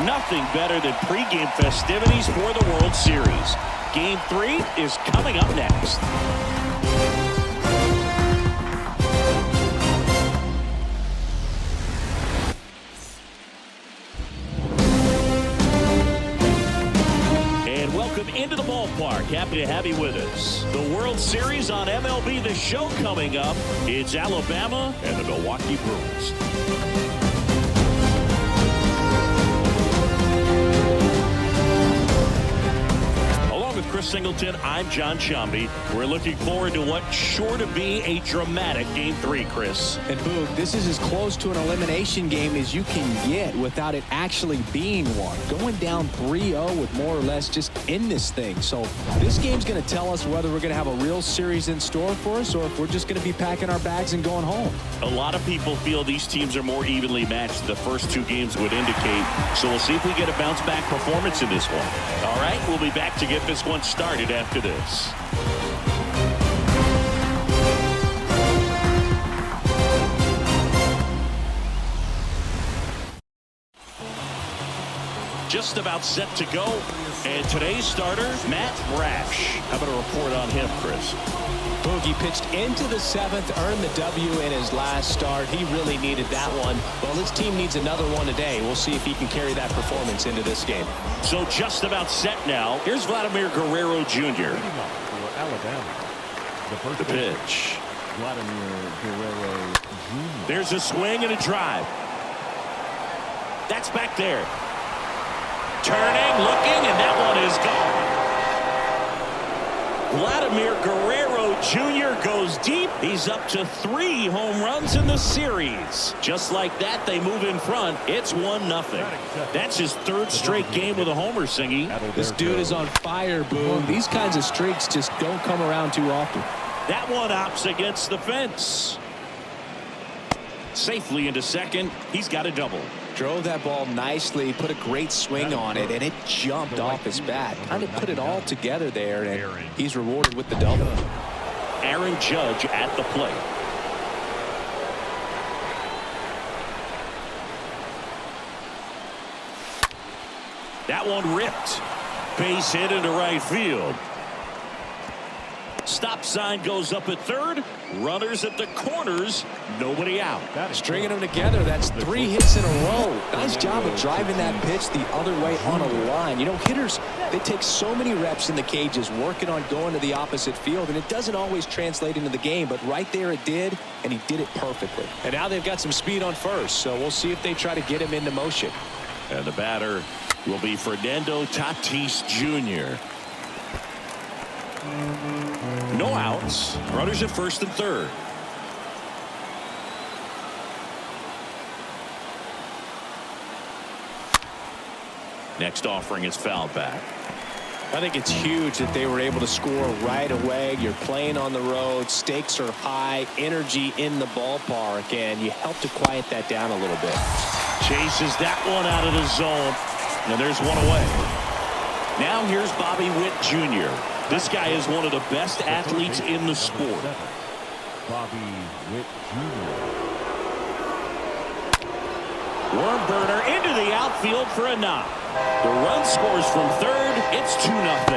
Nothing better than pregame festivities for the World Series. Game 3 is coming up next. And welcome into the ballpark. Happy to have you with us. The World Series on MLB The Show coming up. It's Alabama and the Milwaukee Brewers. Chris Singleton, I'm John Chomby. We're looking forward to what's sure to be a dramatic Game 3, Chris. And Boog, this is as close to an elimination game as you can get without it actually being one. Going down 3-0 would more or less just end this thing. So this game's going to tell us whether we're going to have a real series in store for us or if we're just going to be packing our bags and going home. A lot of people feel these teams are more evenly matched. The first two games would indicate. So we'll see if we get a bounce-back performance in this one. All right, we'll be back to get this one started after this. Just about set to go. And today's starter, Matt Brash. How about a report on him, Chris? Boogie pitched into the 7th, earned the W in his last start. He really needed that one. Well, this team needs another one today. We'll see if he can carry that performance into this game. So just about set now. Here's Vladimir Guerrero Jr. Alabama. The pitch. Vladimir Guerrero Jr. There's a swing and a drive. That's back there. Turning, looking, and that one is gone. Vladimir Guerrero Jr. goes deep. He's up to 3 home runs in the series. Just like that, they move in front. It's 1-0. That's his 3rd straight game with a homer, Singy. This dude is on fire, Boone. These kinds of streaks just don't come around too often. That one opts against the fence. Safely into second. He's got a double. Drove that ball nicely, put a great swing on it, and it jumped off his bat. Kind of put it all together there, and he's rewarded with the double. Aaron Judge at the plate. That one ripped. Base hit into right field. Stop sign goes up at third. Runners at the corners. Nobody out. Stringing them together. That's 3 hits in a row. Nice job of driving that pitch the other way on a line. You know, hitters, they take so many reps in the cages working on going to the opposite field, and it doesn't always translate into the game, but right there it did, and he did it perfectly. And now they've got some speed on first, so we'll see if they try to get him into motion. And the batter will be Fernando Tatis Jr. No outs. Runners at first and third. Next offering is fouled back. I think it's huge that they were able to score right away. You're playing on the road. Stakes are high. Energy in the ballpark. And you help to quiet that down a little bit. Chases that one out of the zone. And there's one away. Now here's Bobby Witt Jr. This guy is one of the best athletes in the sport. Bobby Witt Jr. Worm burner into the outfield for a knock. The run scores from third. It's 2-0.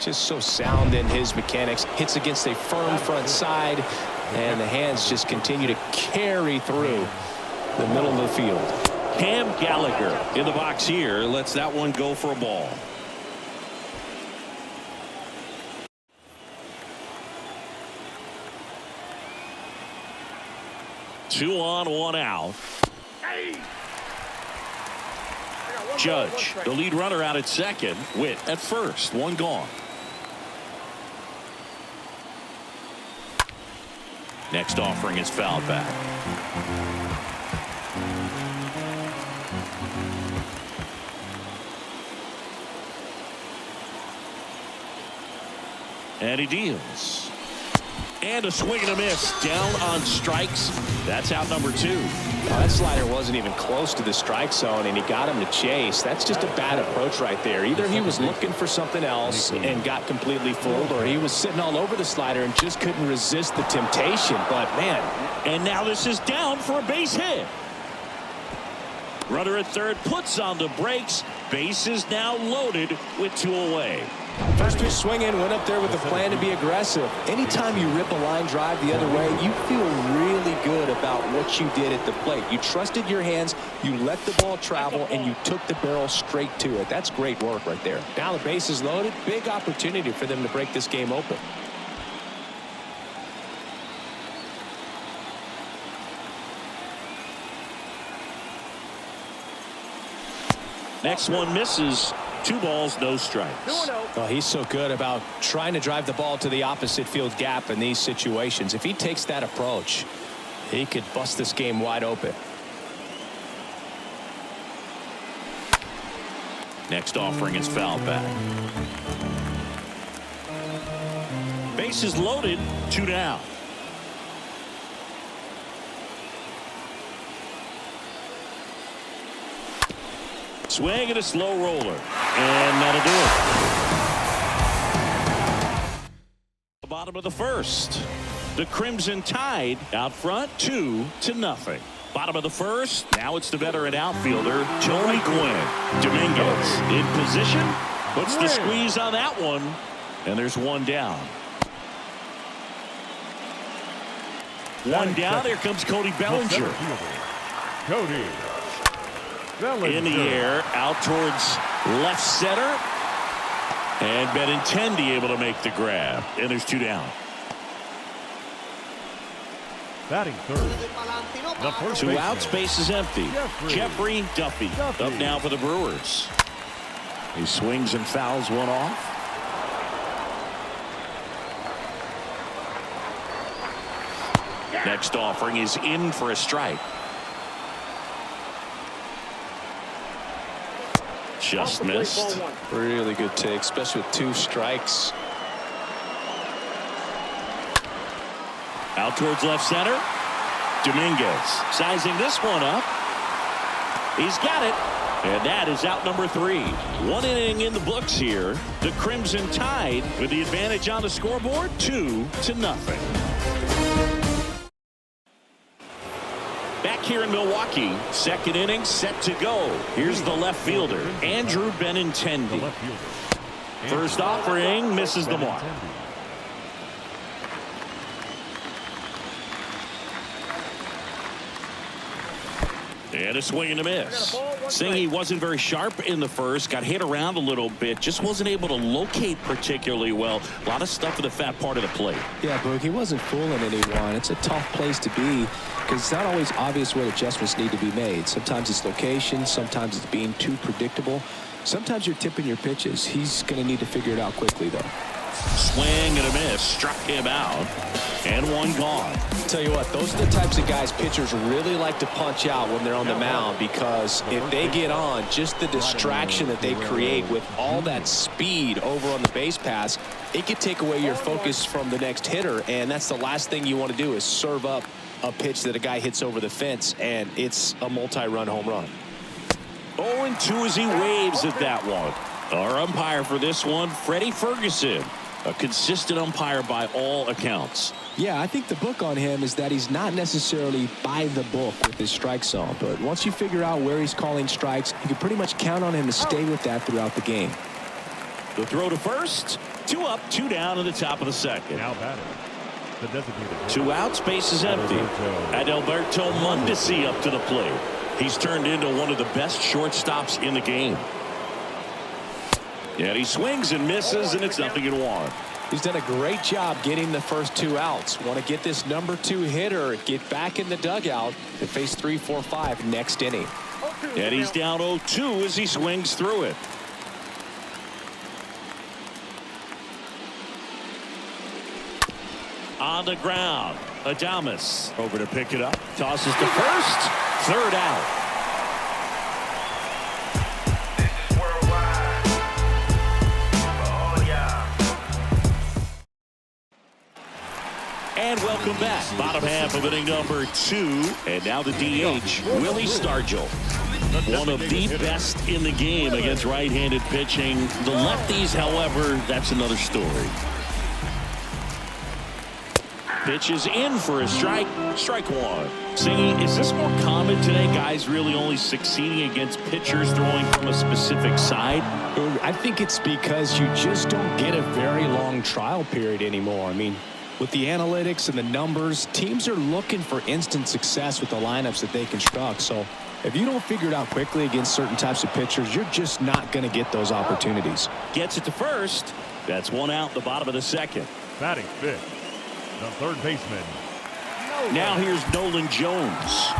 Just so sound in his mechanics. Hits against a firm front side. And the hands just continue to carry through the middle of the field. Cam Gallagher in the box here lets that one go for a ball. Two on, one out. Judge, the lead runner, out at second. Witt at first. One gone. Next offering is fouled back. And he deals. And a swing and a miss. Down on strikes. That's out number 2. That slider wasn't even close to the strike zone, and he got him to chase. That's just a bad approach right there. Either he was looking for something else and got completely fooled, or he was sitting all over the slider and just couldn't resist the temptation. But, man. And now this is down for a base hit. Runner at third puts on the brakes. Base is now loaded with 2 away. First pitch swinging, went up there with a plan to be aggressive. Anytime you rip a line drive the other way, you feel really good about what you did at the plate. You trusted your hands, you let the ball travel, and you took the barrel straight to it. That's great work right there. Now the base is loaded. Big opportunity for them to break this game open. Next one misses. 2 balls, no strikes. Oh, he's so good about trying to drive the ball to the opposite field gap in these situations. If he takes that approach, he could bust this game wide open. Next offering is fouled back. Base is loaded. 2 down. Swing and a slow roller. And that'll do it. The bottom of the first. The Crimson Tide out front 2-0. Bottom of the first. Now it's the veteran outfielder, Tony Gwynn. Dominguez in position. Puts the squeeze on that one. And there's 1 down. 1 down. Here comes Cody Bellinger. Cody Bellinger. In the air, out towards left center. And Benintendi able to make the grab. And there's 2 down. Batting third. The first 2 outs, base is empty. Jeffrey Duffy up now for the Brewers. He swings and fouls one off. Next offering is in for a strike. Just missed. Really good take, especially with 2 strikes. Out towards left center. Dominguez sizing this one up. He's got it. And that is out number 3. 1 inning in the books here. The Crimson Tide with the advantage on the scoreboard, 2-0. Back here in Milwaukee, second inning set to go. Here's the left fielder, Andrew Benintendi. First offering misses the mark. And a swing and a miss. Singy wasn't very sharp in the first, got hit around a little bit, just wasn't able to locate particularly well. A lot of stuff in the fat part of the plate. Yeah, Boog, he wasn't fooling anyone. It's a tough place to be because it's not always obvious what adjustments need to be made. Sometimes it's location, sometimes it's being too predictable. Sometimes you're tipping your pitches. He's going to need to figure it out quickly, though. Swing and a miss, struck him out, and 1 gone. Tell you what, those are the types of guys pitchers really like to punch out when they're on the mound, because if they get on, just the distraction that they create with all that speed over on the base pass, it could take away your focus from the next hitter, and that's the last thing you want to do is serve up a pitch that a guy hits over the fence, and it's a multi-run home run. 0-2 as he waves at that one. Our umpire for this one, Freddie Ferguson. A consistent umpire by all accounts. Yeah, I think the book on him is that he's not necessarily by the book with his strike zone, but once you figure out where he's calling strikes, you can pretty much count on him to stay with that throughout the game. The throw to first. 2 up, 2 down in the top of the second. Now batting. The designated 2 outs, base is empty. Adalberto Mondesi up to the plate. He's turned into one of the best shortstops in the game. And he swings and misses, and it's 0-1. He's done a great job getting the first 2 outs. Want to get this number 2 hitter, get back in the dugout, and face 3, 4, 5 next inning. And he's down 0-2 as he swings through it. On the ground, Adames over to pick it up. Tosses to first. 3rd out. And welcome back. Bottom half of inning number 2. And now the DH, Willie Stargell. One of the best in the game against right-handed pitching. The lefties, however, that's another story. pitch is in for a strike. Strike one. Singy, is this more common today? Guys really only succeeding against pitchers throwing from a specific side? I think it's because you just don't get a very long trial period anymore. I mean, with the analytics and the numbers, teams are looking for instant success with the lineups that they construct. So if you don't figure it out quickly against certain types of pitchers, you're just not going to get those opportunities. Gets it to first. That's one out, the bottom of the second. Batting fifth, the third baseman. Now here's Nolan Jones.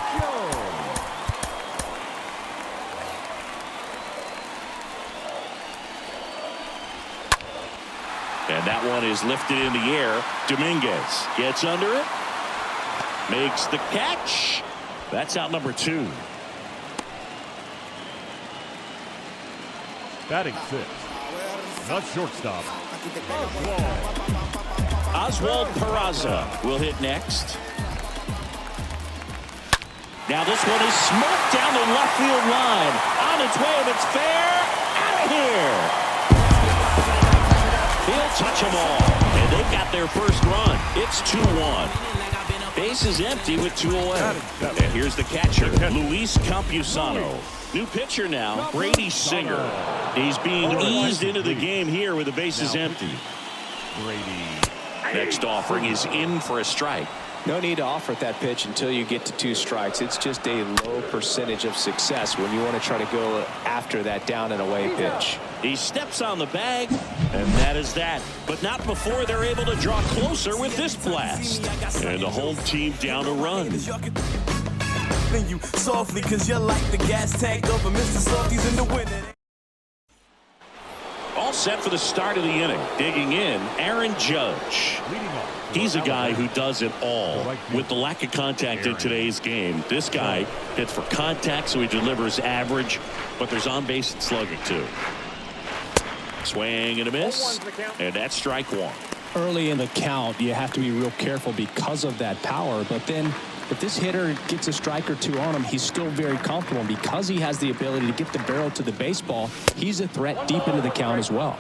And that one is lifted in the air. Dominguez gets under it. Makes the catch. That's out number 2. Batting sixth, the shortstop. Oswald Peraza will hit next. Now this one is smoked down the left field line. On its way, if it's fair, out of here. He'll touch them all. And they've got their first run. It's 2-1. Base is empty with 2 away. And here's the catcher, Luis Campusano. New pitcher now, Brady Singer. He's being eased into the game here with the bases empty. Brady. Next offering is in for a strike. No need to offer that pitch until you get to 2 strikes. It's just a low percentage of success when you want to try to go after that down and away pitch. He steps on the bag, and that is that. But not before they're able to draw closer with this blast. And the home team down a run. You softly, cause you're like the gas tank of a Mr. Softy's in the winning. All set for the start of the inning. Digging in, Aaron Judge. He's a guy who does it all. With the lack of contact in today's game, this guy hits for contact, so he delivers average, but there's on base and slugging too. Swing and a miss, and that's strike 1. Early in the count, you have to be real careful because of that power, but then if this hitter gets a strike or 2 on him, he's still very comfortable. And because he has the ability to get the barrel to the baseball, he's a threat deep into the count as well.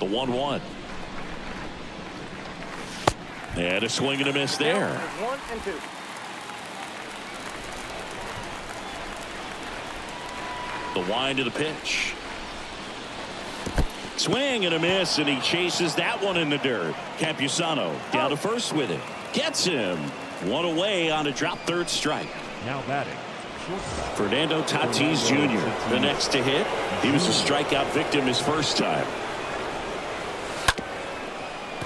The 1-1. And a swing and a miss there. 1 and 2. The wind of the pitch. Swing and a miss, and he chases that one in the dirt. Campusano down to first with it. Gets him. 1 away on a drop, 3rd strike. Now batting. Fernando Tatis Jr. the next to hit. He was a strikeout victim his first time.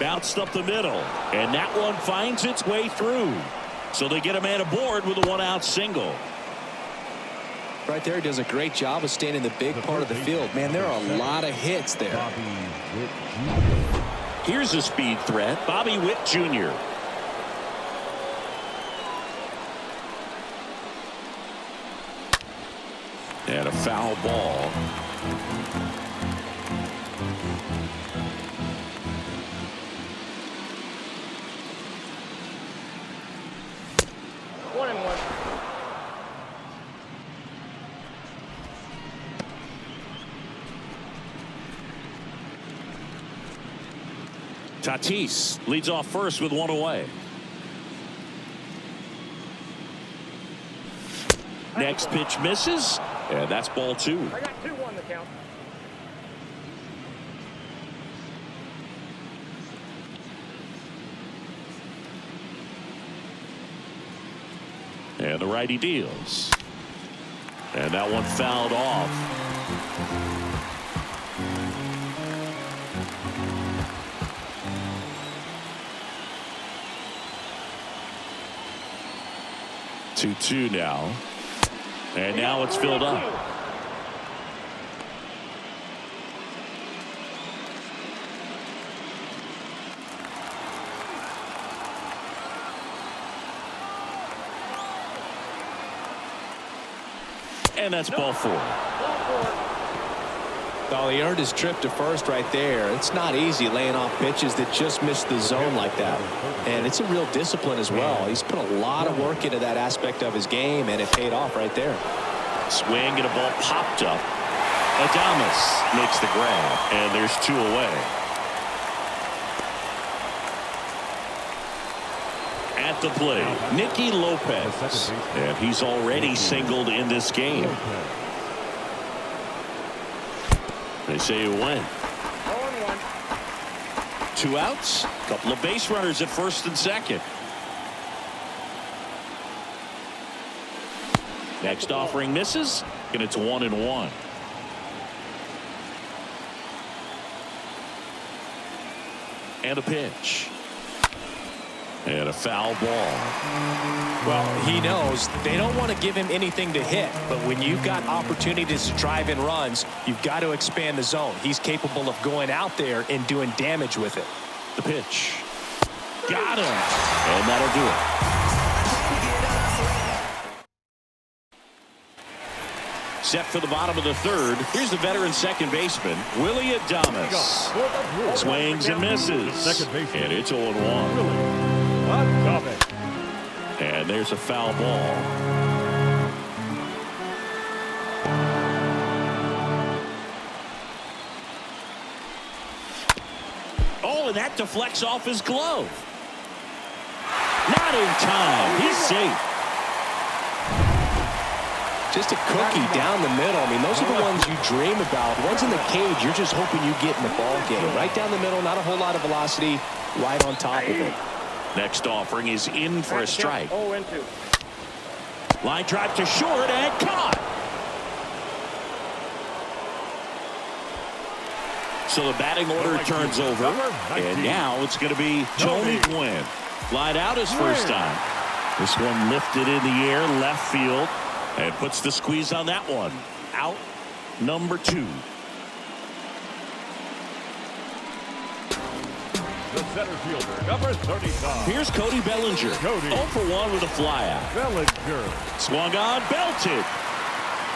Bounced up the middle, and that one finds its way through. So they get a man aboard with a 1-out single. Right there, he does a great job of staying in the big part of the field. Man, there are a lot of hits there. Here's a speed threat, Bobby Witt Jr. And a foul ball. One and one. Tatis leads off first with 1 away. Next pitch misses, and that's ball 2. I got 2-1 the count. And the righty deals. And that one fouled off. Two now. And now it's filled up. And that's ball 4. Oh, he earned his trip to first right there. It's not easy laying off pitches that just miss the zone like that. And it's a real discipline as well. He's put a lot of work into that aspect of his game, and it paid off right there. Swing and a ball popped up. Adames makes the grab, and there's 2 away. At the plate, Nicky Lopez, and he's already singled in this game. They say it went. 0-1. 2 outs, couple of base runners at first and second. Next offering misses, and it's 1-1. And a pitch. And a foul ball. Well, he knows they don't want to give him anything to hit, but when you've got opportunities to drive in runs, you've got to expand the zone. He's capable of going out there and doing damage with it. The pitch. Got him. And that'll do it. Set for the bottom of the third. Here's the veteran second baseman, Willie Adames. Swings and misses. Second baseman. And it's 0-1. And there's a foul ball. Oh, and that deflects off his glove. Not in time. He's safe. Just a cookie down the middle. I mean, those are the ones you dream about. Ones in the cage, you're just hoping you get in the ball game. Right down the middle, not a whole lot of velocity, right on top of it. Next offering is in for a strike. 0-2. Line drive to short and caught. So the batting order turns over, and now it's going to be Tony Gwynn. Flied out his first time. This one lifted in the air, left field, and puts the squeeze on that one. Out number 2. The center fielder, number 35. Here's Cody Bellinger. 0 for 1 with a flyout. Bellinger. Swung on, belted.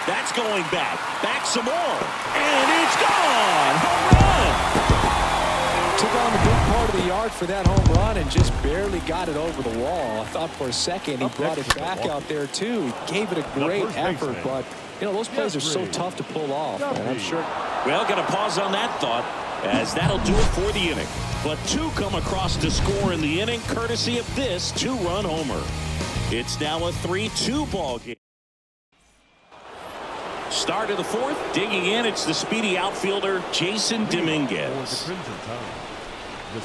That's going back. Back some more. And it's gone. Home run. Took on the big part of the yard for that home run and just barely got it over the wall. I thought for a second he brought it back out there too. He gave it a great effort, but you know those plays are so tough to pull off. And I'm sure. Well, got to pause on that thought, as that'll do it for the inning. But 2 come across to score in the inning, courtesy of this 2-run homer. It's now a 3-2 ball game. Start of the 4th, digging in, it's the speedy outfielder Jason Dominguez.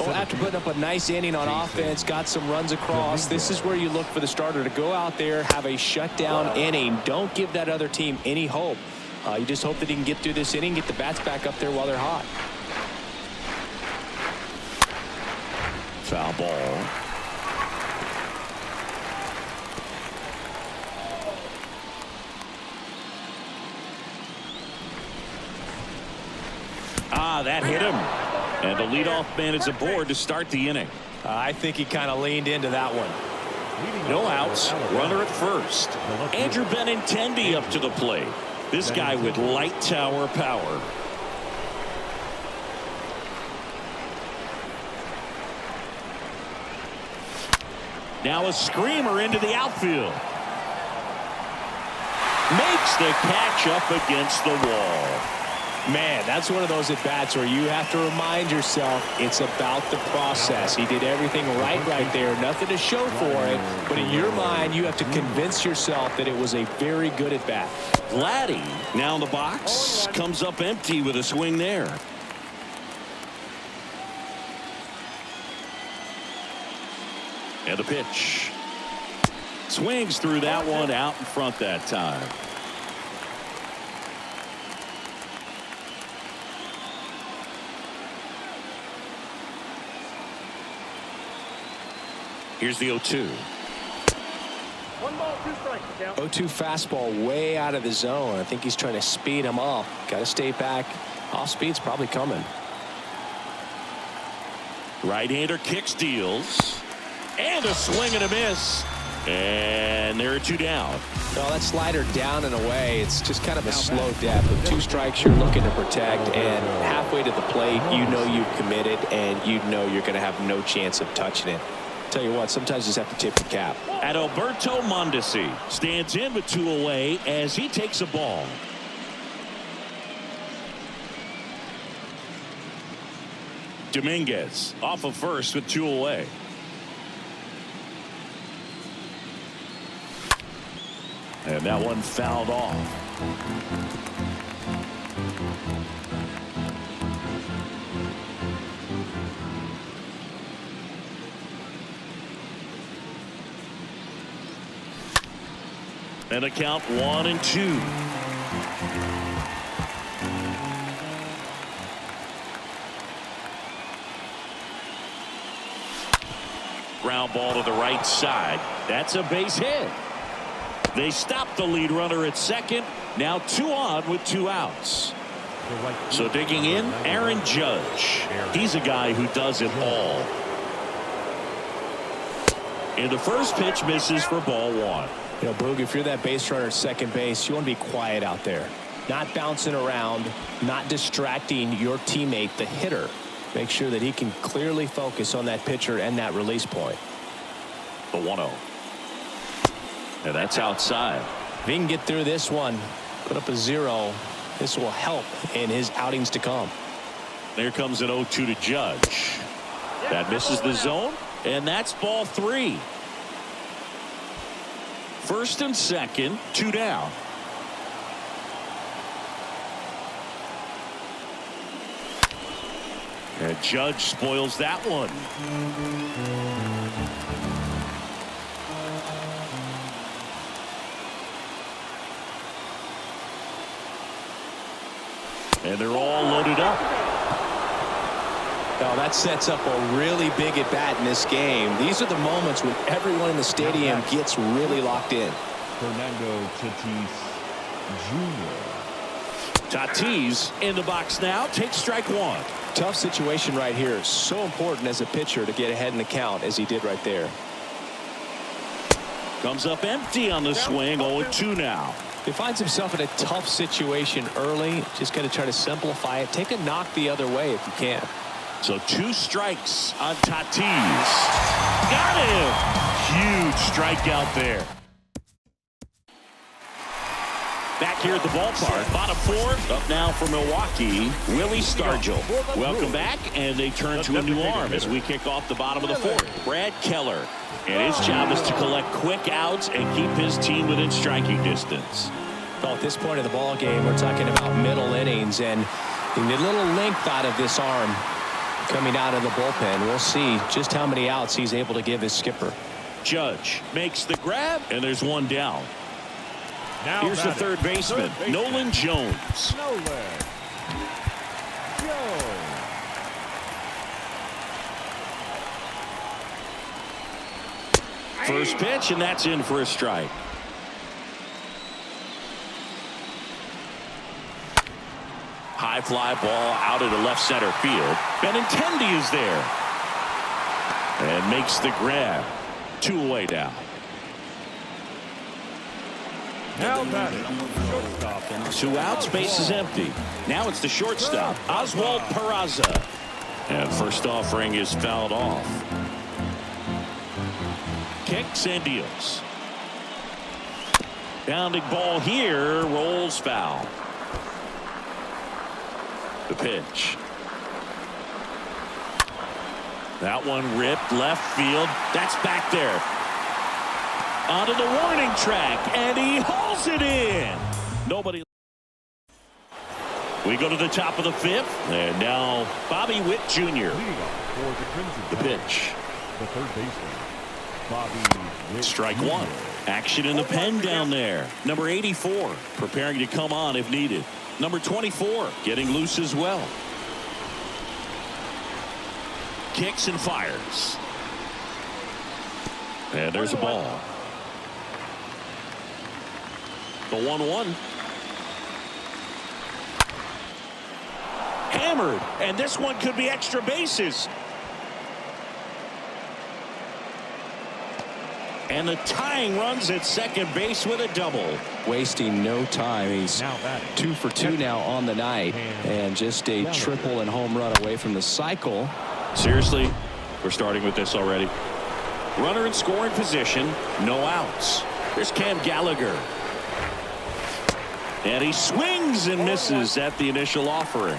Well, after putting up a nice inning on offense, got some runs across, this is where you look for the starter to go out there, have a shutdown inning. Don't give that other team any hope. You just hope that he can get through this inning, get the bats back up there while they're hot. Foul ball. That hit him. And the leadoff man is aboard to start the inning. I think he kind of leaned into that one. No outs. Runner at first. Andrew Benintendi up to the plate. This guy with light tower power. Now a screamer into the outfield. Makes the catch up against the wall. Man, that's one of those at-bats where you have to remind yourself it's about the process. He did everything right there. Nothing to show for it. But in your mind, you have to convince yourself that it was a very good at-bat. Vladdy now in the box. Comes up empty with a swing there. And the pitch. Swings through that one, out in front that time. Here's the 0-2. 1 ball, 2 strikes. 0-2 fastball way out of the zone. I think he's trying to speed him up. Got to stay back. Off speed's probably coming. Right-hander kicks, deals. And a swing and a miss. And there are 2 down. Well, that slider down and away, it's just kind of a slow death. With 2 strikes, you're looking to protect, and halfway to the plate, you know you've committed, and you know you're going to have no chance of touching it. Tell you what, sometimes you just have to tip the cap. Adalberto Mondesi stands in with 2 away as he takes a ball. Dominguez off of first with 2 away. And that one fouled off. And a count 1-2. Ground ball to the right side. That's a base hit. They stop the lead runner at second. Now 2 on with 2 outs. So digging in, Aaron Judge. He's a guy who does it all. And the first pitch misses for ball 1. You know, Boog, if you're that base runner at second base, you want to be quiet out there. Not bouncing around, not distracting your teammate, the hitter. Make sure that he can clearly focus on that pitcher and that release point. The 1-0. And that's outside. If he can get through this one, put up a 0, this will help in his outings to come. There comes an 0-2 to Judge. That misses the zone, and that's ball 3. First and second, 2 down. And Judge spoils that one. And they're all loaded up. Now that sets up a really big at bat in this game. These are the moments when everyone in the stadium gets really locked in. Fernando Tatis Jr. Tatis in the box now. Takes strike 1. Tough situation right here. So important as a pitcher to get ahead in the count as he did right there. Comes up empty on the swing. 0-2 now. He finds himself in a tough situation early. Just got to try to simplify it. Take a knock the other way if you can. So 2 strikes on Tatis. Got him. Huge strikeout there. Back here at the ballpark, bottom 4, up now for Milwaukee, Willie Stargell. Welcome back, and they turn to a new arm as we kick off the bottom of the 4th. Brad Keller, and his job is to collect quick outs and keep his team within striking distance. Well, at this point of the ball game, we're talking about middle innings, and the little length out of this arm coming out of the bullpen. We'll see just how many outs he's able to give his skipper. Judge makes the grab, and there's 1 down. Now here's the third baseman, Nolan Jones. First pitch, and that's in for a strike. High fly ball out into left center field. Benintendi is there. And makes the grab. 2 away now. Now batting, shortstop. 2 outs, base is empty. Now it's the shortstop, Oswald Peraza. And first offering is fouled off. Kicks and deals. Bounding ball here, rolls foul. The pitch. That one ripped left field. That's back there. Onto the warning track, and he hauls it in. Nobody. We go to the top of the 5th, and now Bobby Witt Jr. The pitch. The third baseman, Bobby Witt. Strike 1. Action in the pen down there. Number 84 preparing to come on if needed. Number 24 getting loose as well. Kicks and fires. And there's a ball. The 1-1. Hammered, and this one could be extra bases. And the tying runs at second base with a double. Wasting no time. He's 2 for 2 now on the night, and just a triple and home run away from the cycle. Seriously, we're starting with this already. Runner in scoring position, no outs. Here's Cam Gallagher. And he swings and misses at the initial offering.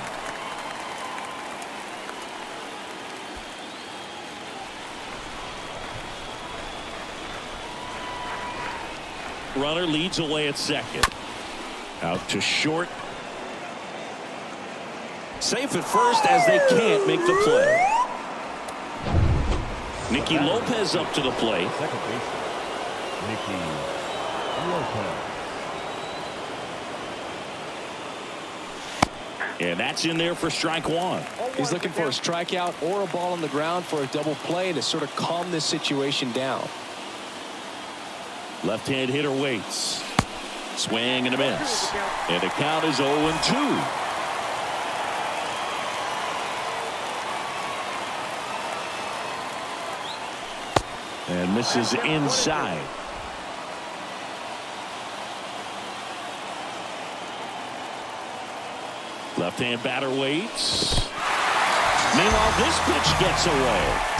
Runner leads away at second. Out to short. Safe at first as they can't make the play. Nicky Lopez up to the plate. Second base, Nicky Lopez. And that's in there for strike one. He's looking for a strikeout or a ball on the ground for a double play to sort of calm this situation down. Left-hand hitter waits. Swing and a miss. And the count is 0-2. And misses inside. Left-hand batter waits. Meanwhile, this pitch gets away.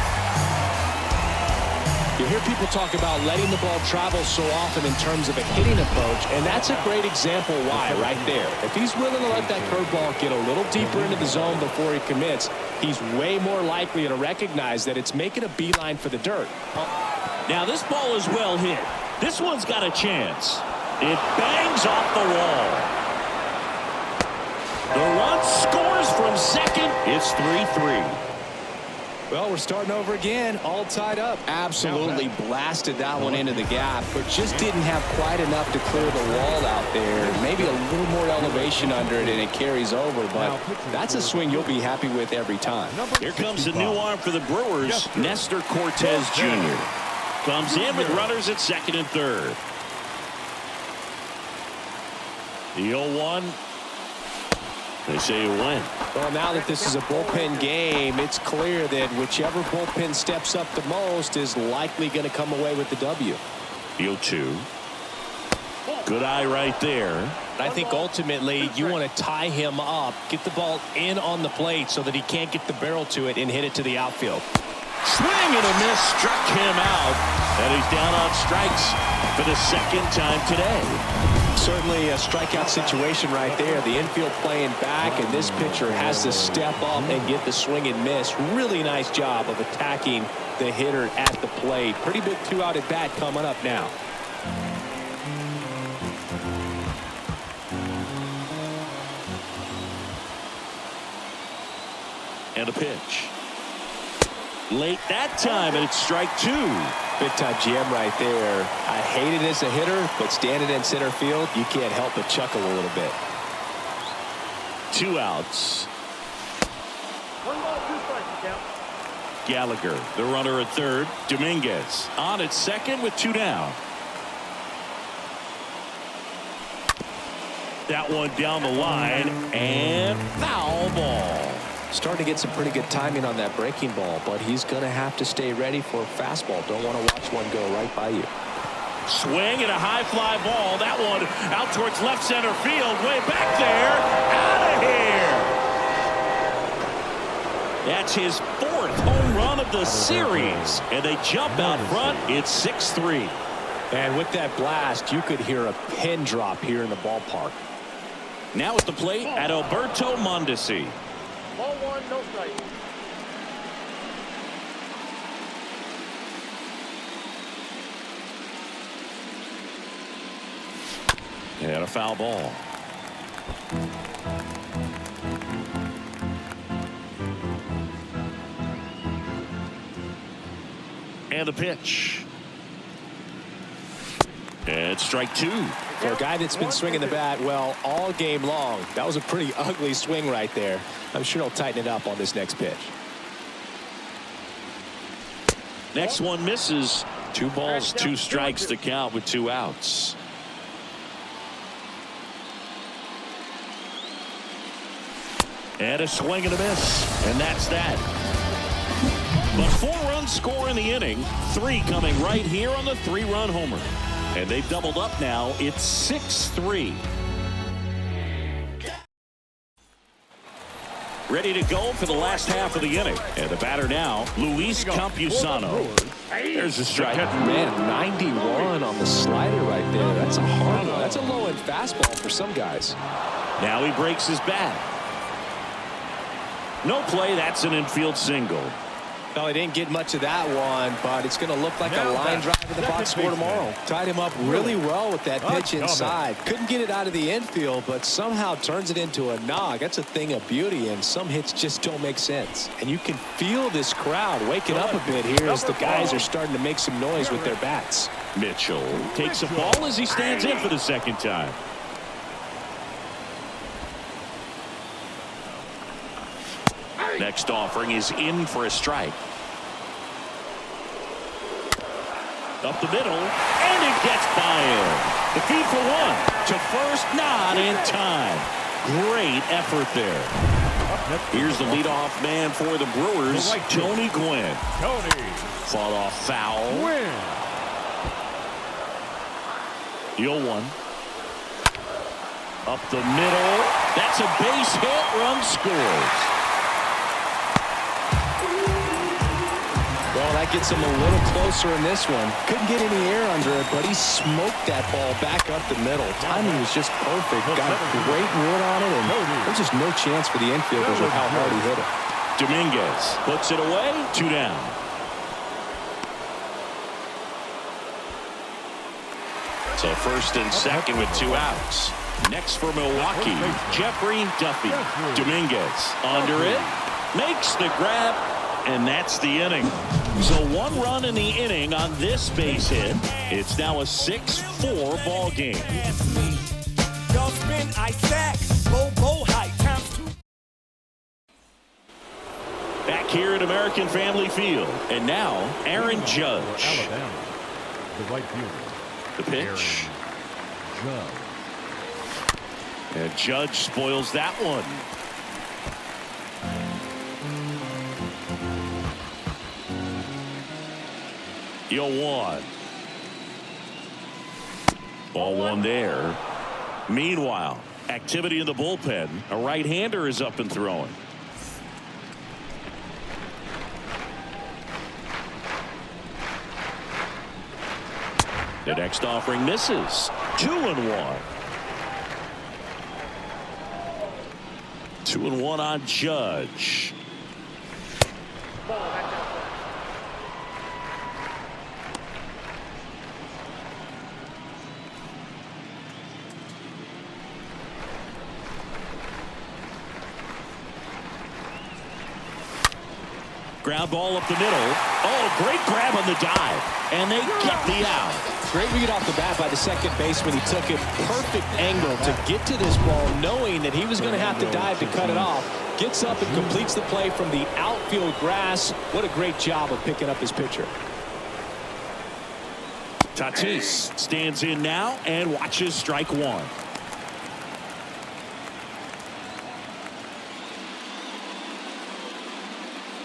You hear people talk about letting the ball travel so often in terms of a hitting approach, and that's a great example why right there. If he's willing to let that curveball get a little deeper into the zone before he commits, he's way more likely to recognize that it's making a beeline for the dirt. Now this ball is well hit. This one's got a chance. It bangs off the wall. The run scores from second. It's 3-3. Well, we're starting over again, all tied up. Absolutely blasted that one into the gap, but just didn't have quite enough to clear the wall out there. Maybe a little more elevation under it, and it carries over, but that's a swing you'll be happy with every time. Here comes the new arm for the Brewers, Nestor Cortez Jr. Comes in with runners at second and third. The 0-1. They say you win. Well, now that this is a bullpen game, it's clear that whichever bullpen steps up the most is likely going to come away with the W. 0-2. Good eye right there. I think ultimately you want to tie him up, get the ball in on the plate so that he can't get the barrel to it and hit it to the outfield. Swing and a miss struck him out. And he's down on strikes for the second time today. Certainly a strikeout situation right there. The infield playing back, and this pitcher has to step up and get the swing and miss. Really nice job of attacking the hitter at the plate. Pretty big two-out at bat coming up now. And a pitch. Late that time, and it's strike two. Big time GM right there. I hate it as a hitter, but standing in center field, you can't help but chuckle a little bit. 2 outs. 1 ball, 2 strikes, count. Gallagher, the runner at third. Dominguez on at second with 2 down. That one down the line, and foul ball. Starting to get some pretty good timing on that breaking ball, but he's going to have to stay ready for a fastball. Don't want to watch one go right by you. Swing and a high fly ball. That one out towards left center field. Way back there. Out of here. That's his 4th home run of the series. And they jump out front. It's 6-3. And with that blast, you could hear a pin drop here in the ballpark. Now at the plate, Adalberto Mondesi. Ball 1, no strike. And a foul ball. And the pitch. And strike 2. For a guy that's been swinging the bat, well, all game long, that was a pretty ugly swing right there. I'm sure he'll tighten it up on this next pitch. Next one misses. 2 balls, 2 strikes to count with 2 outs. And a swing and a miss. And that's that. But 4-run score in the inning. 3 coming right here on the 3-run homer. And they've doubled up now. It's 6-3. Ready to go for the last half of the inning. And the batter now, Luis Campusano. There's a strike. Man, 91 on the slider right there. That's a hard one. That's a low-end fastball for some guys. Now he breaks his bat. No play. That's an infield single. No, he didn't get much of that one, but it's going to look like a line drive in the box score tomorrow. Tied him up really well with that pitch inside. Couldn't get it out of the infield, but somehow turns it into a nog. That's a thing of beauty, and some hits just don't make sense. And you can feel this crowd waking up a bit here as the guys are starting to make some noise with their bats. Mitchell takes a ball as he stands in for the second time. Next offering is in for a strike. Up the middle, and it gets by him. The feed for one. To first, not in time. Great effort there. Here's the leadoff man for the Brewers, Tony Gwynn. Fought off foul. 0-1. Up the middle. That's a base hit. Run scores. Well, that gets him a little closer in this one. Couldn't get any air under it, but he smoked that ball back up the middle. Timing was just perfect. Got a great wood on it, and there's just no chance for the infielders with how hard he hit it. Dominguez puts it away. 2 down. So first and second with 2 outs. Next for Milwaukee, Jeffrey Duffy. Dominguez under it. Makes the grab. And that's the inning. So 1 run in the inning on this base hit. It's now a 6-4 ball game. Back here at American Family Field. And now Aaron Judge. Alabama, the right fielder. The pitch. And Judge spoils that one. Yo, 1. Ball 1 there. Meanwhile, activity in the bullpen. A right-hander is up and throwing. The next offering misses. 2-1. 2-1 on Judge. Ground ball up the middle. Oh, great grab on the dive. And they get the out. Great read off the bat by the second baseman. He took it perfect angle to get to this ball, knowing that he was going to have to dive to cut it off. Gets up and completes the play from the outfield grass. What a great job of picking up his pitcher. Tatis stands in now and watches strike 1.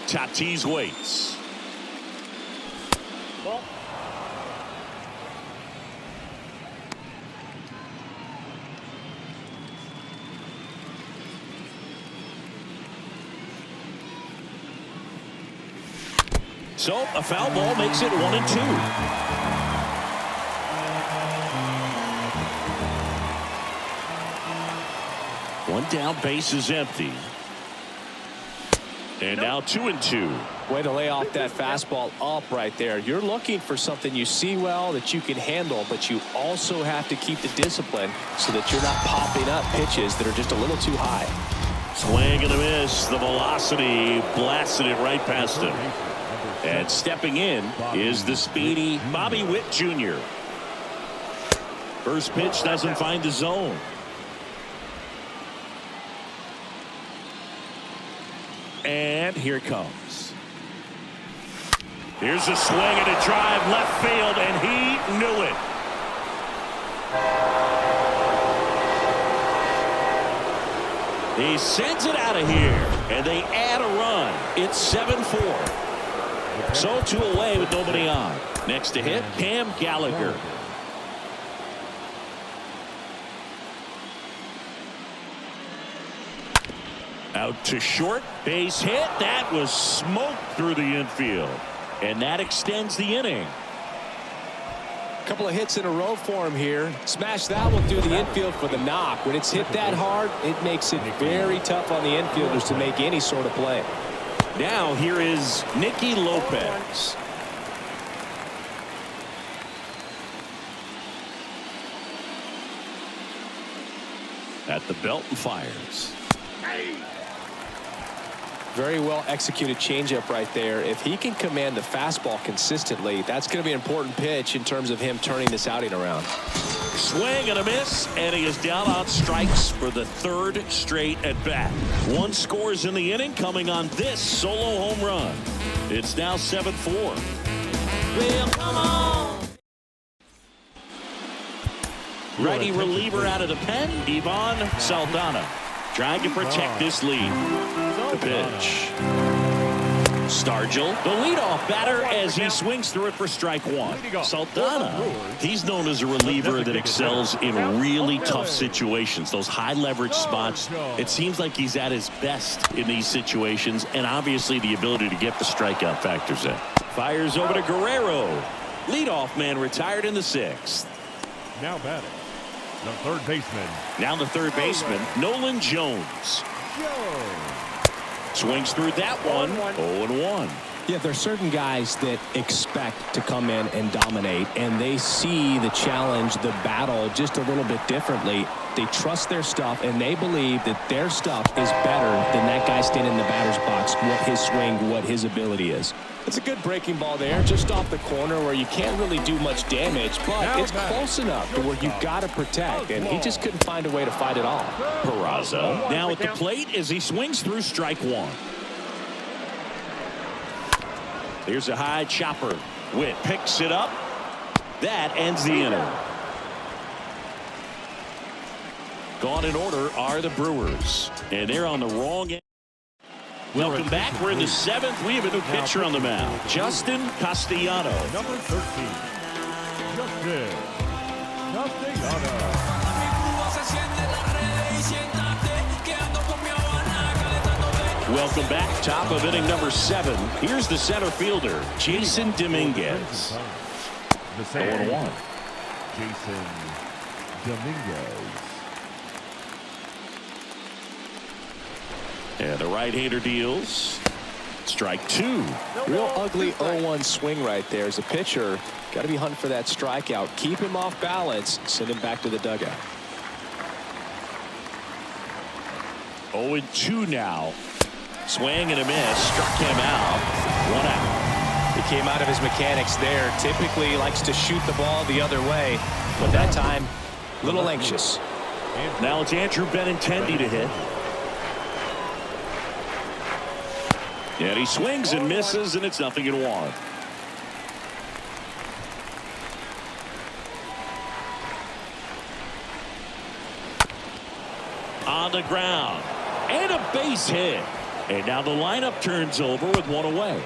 Tatis waits. Ball. So a foul ball makes it 1-2. One down, base is empty. And now 2-2. Way to lay off that fastball up right there. You're looking for something you see well that you can handle, but you also have to keep the discipline so that you're not popping up pitches that are just a little too high. Swing and a miss. The velocity blasted it right past him. And stepping in is the speedy Bobby Witt Jr. First pitch doesn't find the zone. And here it comes. Here's a swing and a drive left field, and he knew it. He sends it out of here, and they add a run. It's 7-4. So 2 away with nobody on. Next to hit, Cam Gallagher. Out to short. Base hit. That was smoked through the infield. And that extends the inning. Couple of hits in a row for him here. Smash that one through the infield for the knock. When it's hit that hard, it makes it very tough on the infielders to make any sort of play. Now here is Nicky Lopez. At the belt and fires. Very well executed changeup right there. If he can command the fastball consistently, that's going to be an important pitch in terms of him turning this outing around. Swing and a miss, and he is down on strikes for the third straight at bat. One scores in the inning coming on this solo home run. It's now 7-4. Well, come on. Righty reliever out of the pen, Ivan Saldana, trying to protect this lead. The pitch. Stargell, the leadoff batter, as he swings through it for strike one. Saldana, he's known as a reliever that excels in really tough situations, those high leverage spots. It seems like he's at his best in these situations, and obviously the ability to get the strikeout factors in. Fires over to Guerrero. Leadoff man retired in the sixth. Now batting, the third baseman. Now the third baseman, Nolan Jones. Swings through that one. 0-1. Yeah, there are certain guys that expect to come in and dominate, and they see the challenge, the battle, just a little bit differently. They trust their stuff, and they believe that their stuff is better than that guy standing in the batter's box, what his swing, what his ability is. It's a good breaking ball there, just off the corner where you can't really do much damage, but it's close enough to where you've got to protect, and he just couldn't find a way to fight it off. Peraza now at the plate as he swings through strike one. Here's a high chopper. Witt picks it up. That ends the inning. Gone in order are the Brewers, and they're on the wrong end. Welcome back. We're in the seventh. We have a new pitcher on the mound, Justin Castellano. Number 13, Justin Castellano. Welcome back. Top of inning number 7. Here's the center fielder, Jason Dominguez. The 0-1. Jason Dominguez. And the right-hander deals. Strike 2. Real ugly 0-1 swing right there. As a pitcher, got to be hunting for that strikeout. Keep him off balance. Send him back to the dugout. 0-2 now. Swing and a miss. Struck him out. 1 out. He came out of his mechanics there. Typically likes to shoot the ball the other way, but that time a little anxious. Now it's Andrew Benintendi to hit. And he swings and misses, and it's 0-1. On the ground. And a base hit. And now the lineup turns over with 1 away.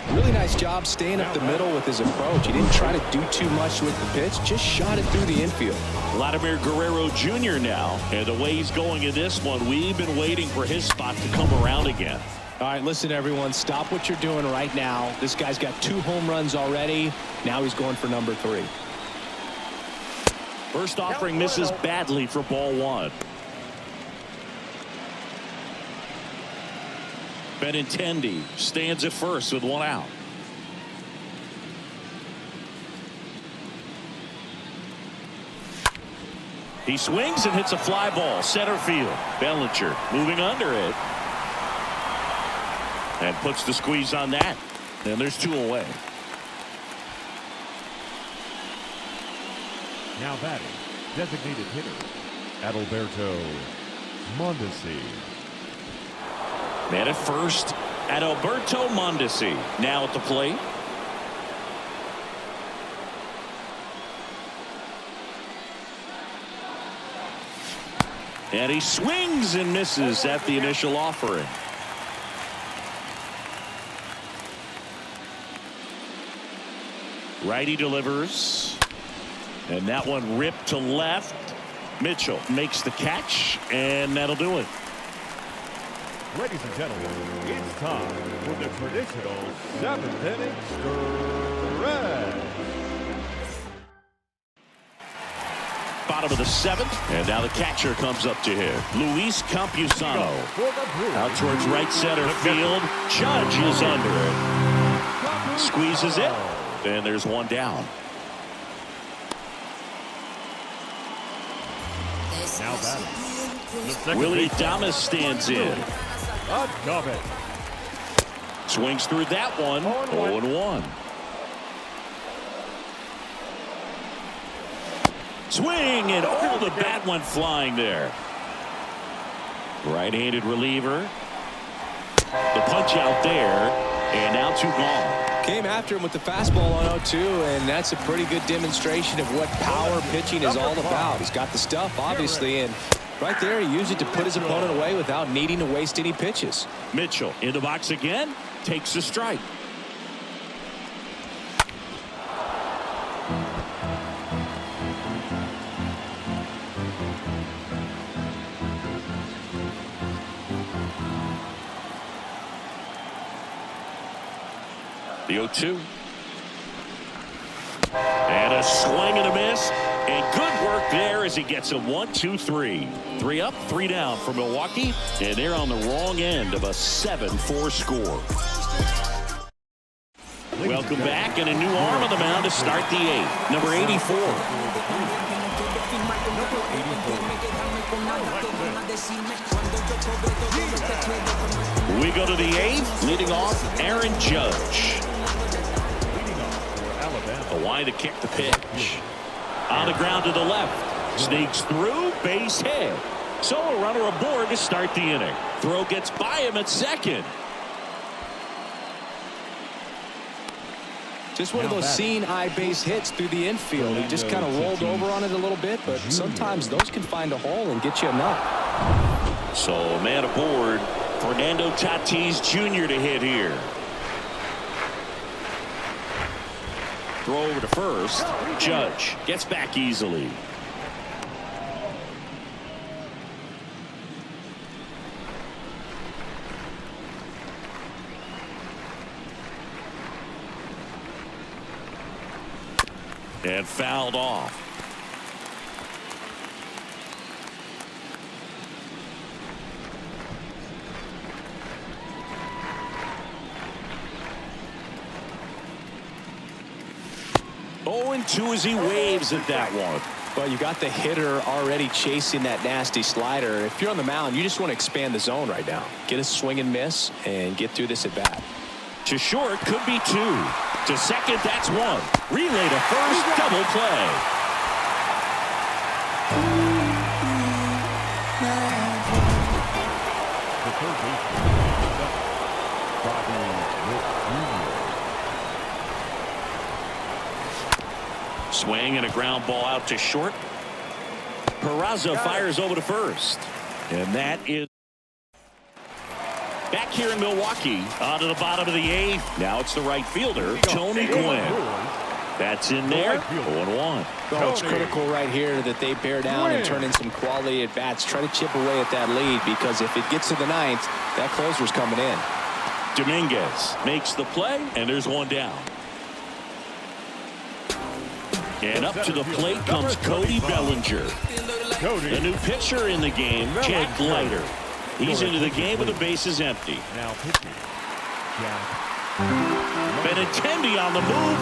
Really nice job staying up the middle with his approach. He didn't try to do too much with the pitch, just shot it through the infield. Vladimir Guerrero Jr. now, and the way he's going in this one, we've been waiting for his spot to come around again. All right, listen, everyone, stop what you're doing right now. This guy's got 2 home runs already. Now he's going for number 3. First offering misses badly for ball 1. Benintendi stands at first with 1 out. He swings and hits a fly ball center field. Bellinger moving under it and puts the squeeze on that, and there's 2 away. Now batting, designated hitter, Adalberto Mondesi. Man at first, Adalberto Mondesi now at the plate. And he swings and misses at the initial offering. Righty delivers. And that one ripped to left. Mitchell makes the catch, and that'll do it. Ladies and gentlemen, it's time for the traditional 7th inning stretch. Bottom of the 7th, and now the catcher comes up to hit. Luis Campusano out towards right center field. Judge is under it. Squeezes it, and there's one down. Now batting. Willie Damas stands in. Swings through that one. 0-1. Swing, and the bat went flying there. Right-handed reliever. The punch out there, and now 2 gone. Came after him with the fastball on 0-2, and that's a pretty good demonstration of what power pitching is all about. He's got the stuff, obviously, and right there he used it to put his opponent away without needing to waste any pitches. Mitchell in the box again, takes a strike. The 0-2. And a swing and a miss. And good work there as he gets a 1-2-3. 3 up, 3 down for Milwaukee. And they're on the wrong end of a 7-4 score. Welcome back, and a new arm on the mound to start the 8th. Number 84. We go to the 8th, leading off Aaron Judge. A wide to kick the pitch. On the ground to the left. Sneaks through, base hit. So a runner aboard to start the inning. Throw gets by him at second. Just one of those seeing eye base hits through the infield. He just kind of rolled over on it a little bit, but sometimes those can find a hole and get you a nut. So a man aboard, Fernando Tatis Jr. to hit here. Throw over to first. Judge gets back easily. And fouled off. And 2 as he waves at that one. Well, you got the hitter already chasing that nasty slider. If you're on the mound, you just want to expand the zone right now. Get a swing and miss and get through this at bat. To short, could be 2. To second, that's 1. Relay to first, double play. The third baseman, Swing and a ground ball out to short. Peraza fires over to first. And that is back here in Milwaukee. Onto the bottom of the 8th. Now it's the right fielder, Tony Gwynn. That's in there. 0-1. Oh, it's critical right here that they bear down and turn in some quality at bats. Try to chip away at that lead, because if it gets to the 9th, that closer's coming in. Dominguez makes the play, and there's 1 down. And up to the plate comes Cody Bellinger. The new pitcher in the game, Jack Leiter. He's into the game with the bases empty. Now pitching, Jack. Benintendi on the move.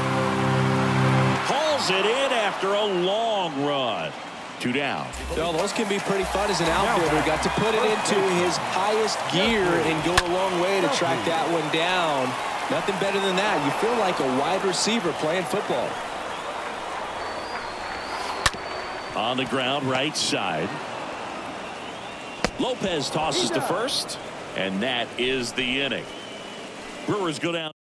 Hauls it in after a long run. 2 down. Well, those can be pretty fun as an outfielder. Got to put it into his highest gear and go a long way to track that one down. Nothing better than that. You feel like a wide receiver playing football. On the ground, right side. Lopez tosses to first, and that is the inning. Brewers go down.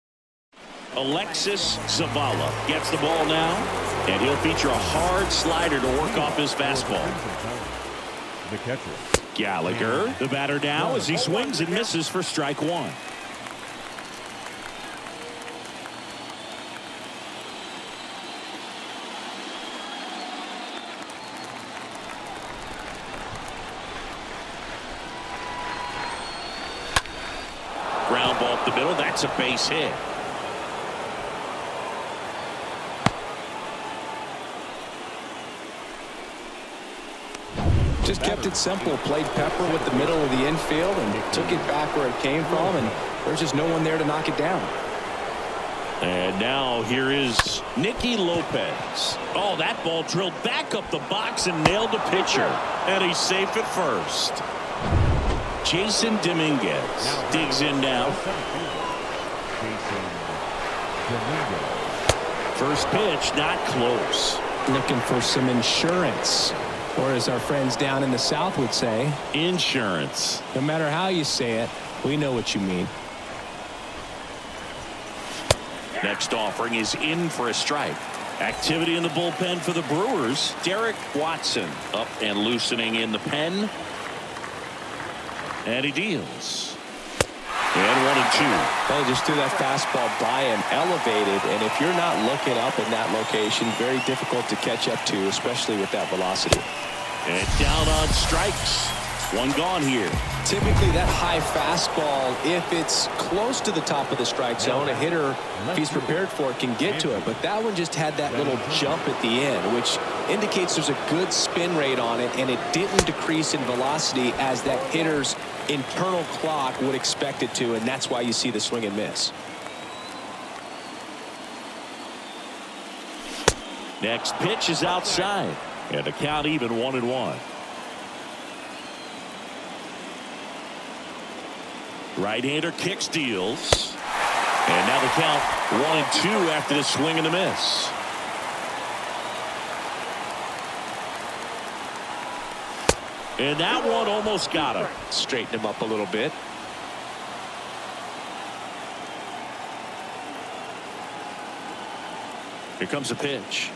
Alexis Zavala gets the ball now, and he'll feature a hard slider to work off his fastball. The catcher. Gallagher, the batter now, as he swings and misses for strike 1. the middle. That's a base hit. Just kept it simple. Played pepper with the middle of the infield and took it back where it came from. And there's just no one there to knock it down. And now here is Nicky Lopez. Oh, that ball drilled back up the box and nailed the pitcher. And he's safe at first. Jason Dominguez digs in now. First pitch, not close. Looking for some insurance. Or as our friends down in the South would say, insurance. No matter how you say it, we know what you mean. Next offering is in for a strike. Activity in the bullpen for the Brewers. Derek Watson up and loosening in the pen. And he deals. And 1-2. Well, just threw that fastball by him, elevated, and if you're not looking up in that location, very difficult to catch up to, especially with that velocity. And down on strikes. One gone here. Typically that high fastball, if it's close to the top of the strike zone, a hitter, if he's prepared for it, can get to it. But that one just had that little jump at the end, which indicates there's a good spin rate on it, and it didn't decrease in velocity as that hitter's internal clock would expect it to, and that's why you see the swing and miss. Next pitch is outside, and the count even 1-1. Right-hander kicks, deals, and now the count 1-2 after the swing and a miss. And that one almost got him. Straighten him up a little bit. Here comes a pitch.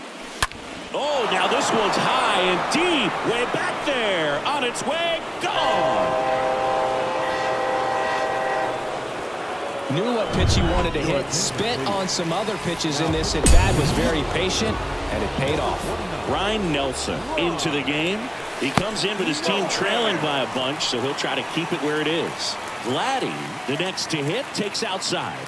Oh, now this one's high and deep. Way back there. On its way. Gone. Knew what pitch he wanted to hit. Spit on some other pitches in this at bat. Was very patient, and it paid off. Ryan Nelson into the game. He comes in with his team trailing by a bunch, so he'll try to keep it where it is. Vladdy, the next to hit, takes outside.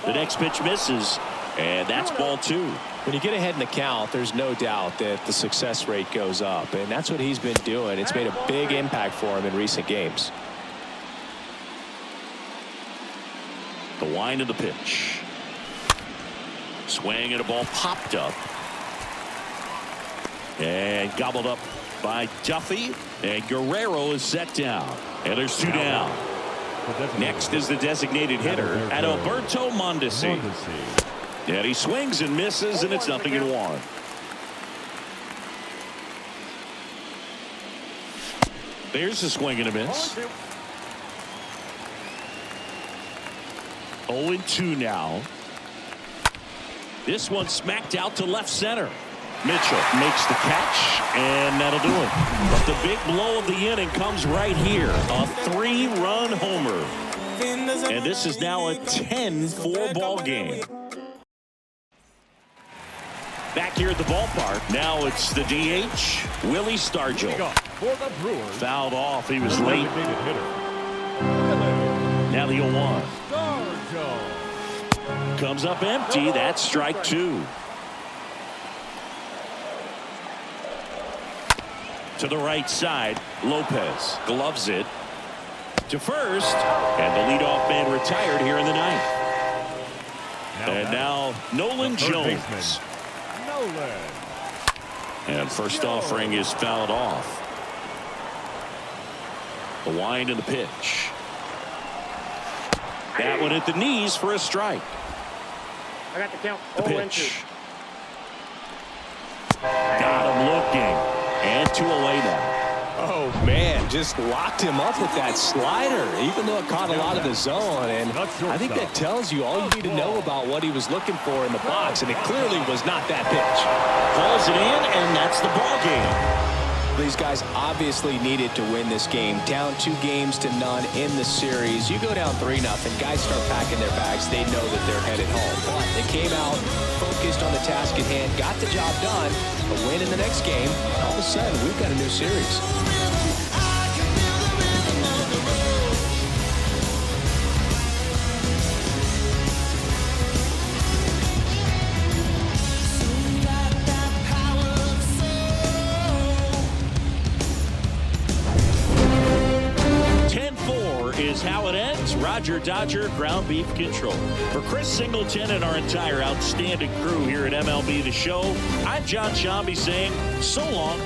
The next pitch misses, and that's ball 2. When you get ahead in the count, there's no doubt that the success rate goes up, and that's what he's been doing. It's made a big impact for him in recent games. The wind of the pitch. Swing and a ball popped up. And gobbled up by Duffy. And Guerrero is set down. And there's 2 down. Next is the designated hitter, Adalberto Mondesi. And he swings and misses, and it's 0-1. There's a swing and a miss. 0-2 now. This one smacked out to left center. Mitchell makes the catch, and that'll do it. But the big blow of the inning comes right here. A 3-run homer. And this is now a 10-4 ball game. Back here at the ballpark, now it's the DH, Willie Stargell. For the Brewers, fouled off. He was late. Now the 0-1. Comes up empty. That's strike 2. To the right side, Lopez gloves it to first, and the leadoff man retired here in the 9th. And now Nolan Jones. And first offering is fouled off. The wind and the pitch. That one at the knees for a strike. I got the count. The pitch. Got him looking. And 2 away now. Oh, man, just locked him up with that slider, even though it caught a lot of the zone. And I think that tells you all you need to know about what he was looking for in the box, and it clearly was not that pitch. Calls it in, and that's the ball game. These guys obviously needed to win this game. Down 2-0 in the series. You go down 3-0, guys start packing their bags. They know that they're headed home. But they came out focused on the task at hand, got the job done, a win in the next game. All of a sudden, we've got a new series. Roger Dodger ground beef control. For Chris Singleton and our entire outstanding crew here at MLB The Show, I'm John Shambi saying so long.